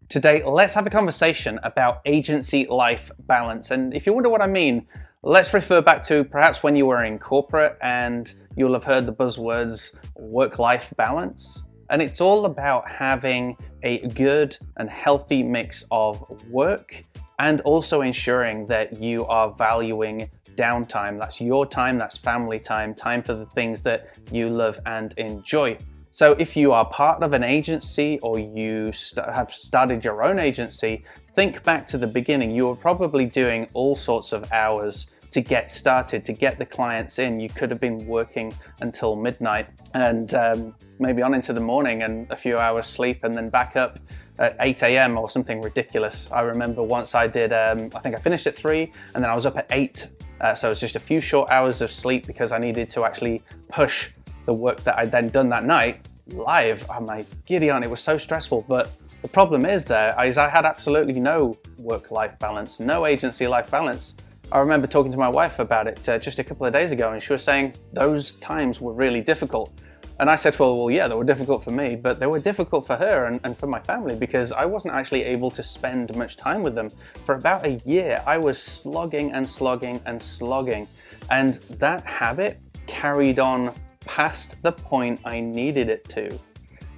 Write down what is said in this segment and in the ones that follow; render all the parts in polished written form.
Today, let's have a conversation about agency life balance. And if you wonder what I mean, let's refer back to perhaps when you were in corporate and you'll have heard the buzzwords work-life balance. And it's all about having a good and healthy mix of work and also ensuring that you are valuing downtime. That's your time, that's family time, time for the things that you love and enjoy. So if you are part of an agency or you have started your own agency, think back to the beginning. You were probably doing all sorts of hours to get started, to get the clients in. You could have been working until midnight and maybe on into the morning and a few hours sleep and then back up at 8 a.m. or something ridiculous. I remember once I did, I think I finished at 3 and then I was up at 8. So it was just a few short hours of sleep because I needed to actually push the work that I'd then done that night live. Oh my giddy aunt, it was so stressful. But the problem is I had absolutely no work-life balance, no agency life balance. I remember talking to my wife about it just a couple of days ago, and she was saying those times were really difficult. And I said, well, yeah, they were difficult for me, but they were difficult for her and for my family because I wasn't actually able to spend much time with them. For about a year, I was slogging and slogging and slogging. And that habit carried on past the point I needed it to.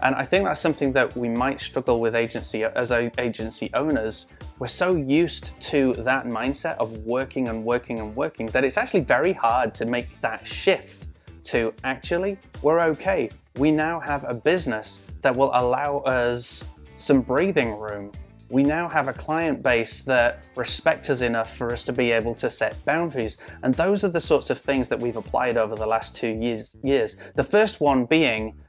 And I think that's something that we might struggle with as agency owners. We're so used to that mindset of working and working and working that it's actually very hard to make that shift to actually, we're okay. We now have a business that will allow us some breathing room. We now have a client base that respect us enough for us to be able to set boundaries. And those are the sorts of things that we've applied over the last 2 years. The first one being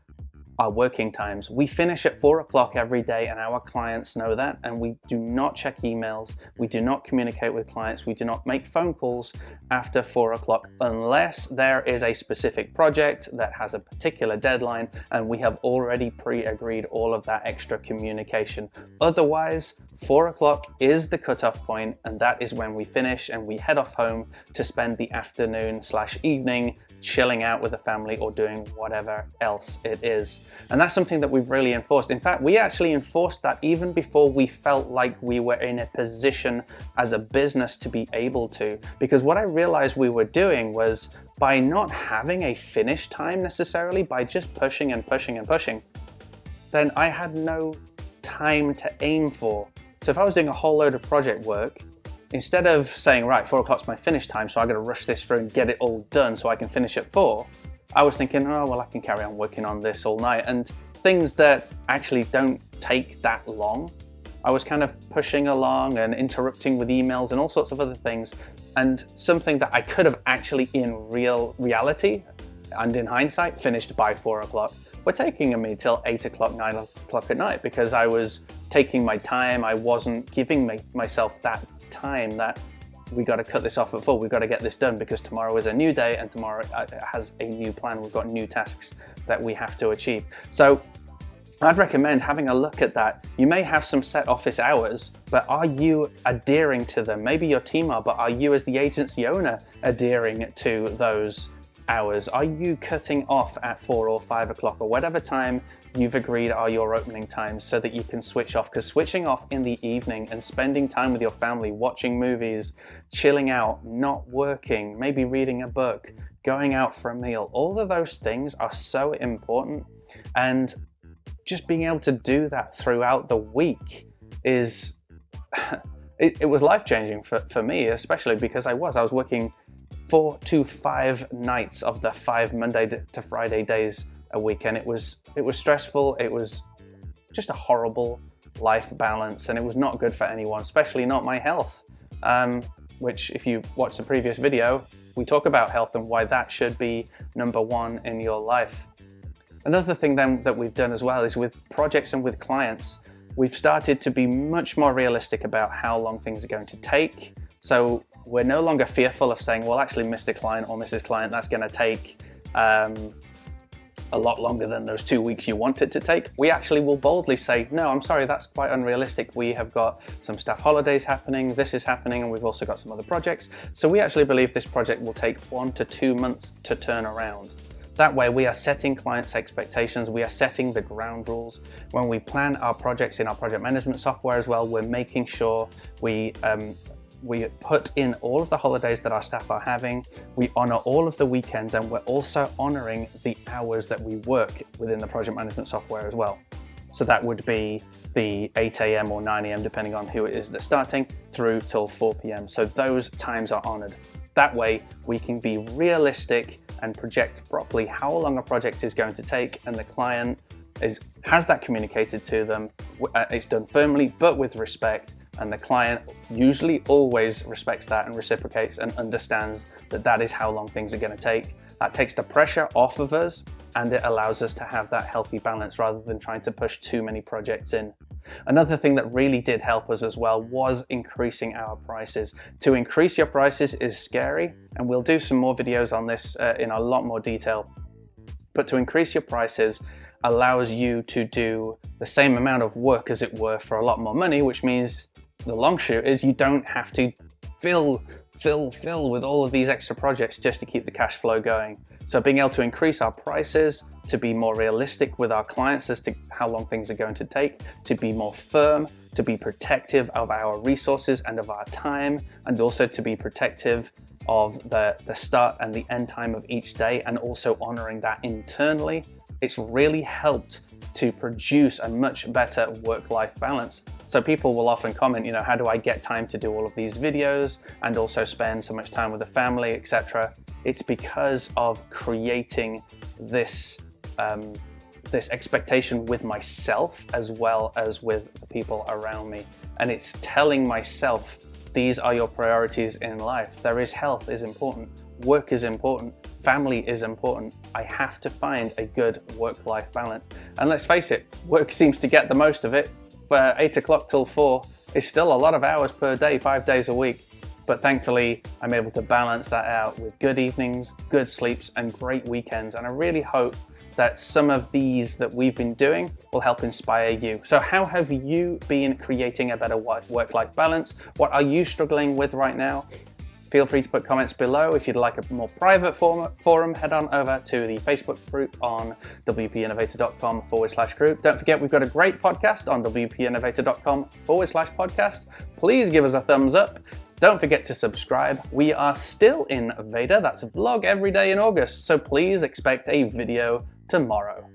our working times. We finish at 4 o'clock every day and our clients know that, and we do not check emails, we do not communicate with clients, we do not make phone calls after 4 o'clock unless there is a specific project that has a particular deadline and we have already pre-agreed all of that extra communication. Otherwise, 4 o'clock is the cutoff point, and that is when we finish and we head off home to spend the afternoon/evening chilling out with the family or doing whatever else it is. And that's something that we've really enforced. In fact, we actually enforced that even before we felt like we were in a position as a business to be able to. Because what I realized we were doing was, by not having a finish time necessarily, by just pushing and pushing and pushing, then I had no time to aim for. So if I was doing a whole load of project work, instead of saying, right, 4 o'clock's my finish time, so I gotta rush this through and get it all done so I can finish at 4, I was thinking, oh, well, I can carry on working on this all night. And things that actually don't take that long, I was kind of pushing along and interrupting with emails and all sorts of other things. And something that I could have actually in reality and in hindsight finished by 4 o'clock were taking me till 8 o'clock, 9 o'clock at night because I was taking my time. I wasn't giving myself that time that we got to cut this off at 4, we've got to get this done because tomorrow is a new day and tomorrow has a new plan. We've got new tasks that we have to achieve. So I'd recommend having a look at that. You may have some set office hours, but are you adhering to them? Maybe your team are, but are you as the agency owner adhering to those hours? Are you cutting off at 4 or 5 o'clock or whatever time you've agreed are your opening times so that you can switch off? Because switching off in the evening and spending time with your family, watching movies, chilling out, not working, maybe reading a book, going out for a meal, all of those things are so important. And just being able to do that throughout the week is, it was life-changing for me, especially because I was working 4 to 5 nights of the 5 Monday to Friday days a week, and it was stressful. It was just a horrible life balance, and it was not good for anyone, especially not my health, which if you watch the previous video, we talk about health and why that should be number one in your life. Another thing then that we've done as well is with projects and with clients, we've started to be much more realistic about how long things are going to take. So we're no longer fearful of saying, well, actually, Mr. Client or Mrs. Client, that's going to take a lot longer than those 2 weeks you want it to take. We actually will boldly say, no, I'm sorry, that's quite unrealistic. We have got some staff holidays happening, this is happening, and we've also got some other projects. So we actually believe this project will take 1 to 2 months to turn around. That way we are setting clients' expectations, we are setting the ground rules. When we plan our projects in our project management software as well, we're making sure we put in all of the holidays that our staff are having, we honor all of the weekends, and we're also honoring the hours that we work within the project management software as well. So that would be the 8 a.m. or 9 a.m. depending on who it is that's starting, through till 4 p.m. So those times are honored. That way we can be realistic and project properly how long a project is going to take, and the client has that communicated to them. It's done firmly but with respect, and the client usually always respects that and reciprocates and understands that that is how long things are going to take. That takes the pressure off of us, and it allows us to have that healthy balance rather than trying to push too many projects in. Another thing that really did help us as well was increasing our prices. To increase your prices is scary, and we'll do some more videos on this in a lot more detail. But to increase your prices allows you to do the same amount of work, as it were, for a lot more money, which means the long shoot is you don't have to fill with all of these extra projects just to keep the cash flow going. So being able to increase our prices, to be more realistic with our clients as to how long things are going to take, to be more firm, to be protective of our resources and of our time, and also to be protective of the start and the end time of each day, and also honoring that internally. It's really helped to produce a much better work-life balance. So people will often comment, you know, how do I get time to do all of these videos and also spend so much time with the family, etc. It's because of creating this this expectation with myself as well as with the people around me. And it's telling myself, these are your priorities in life. There is health is important, work is important, family is important. I have to find a good work-life balance. And let's face it, work seems to get the most of it. 8 o'clock till 4 is still a lot of hours per day, 5 days a week. But thankfully, I'm able to balance that out with good evenings, good sleeps, and great weekends. And I really hope that some of these that we've been doing will help inspire you. So how have you been creating a better work-life balance? What are you struggling with right now? Feel free to put comments below. If you'd like a more private forum, head on over to the Facebook group on wpinnovator.com/group. Don't forget, we've got a great podcast on wpinnovator.com/podcast. Please give us a thumbs up. Don't forget to subscribe. We are still in Veda. That's a vlog every day in August. So please expect a video tomorrow.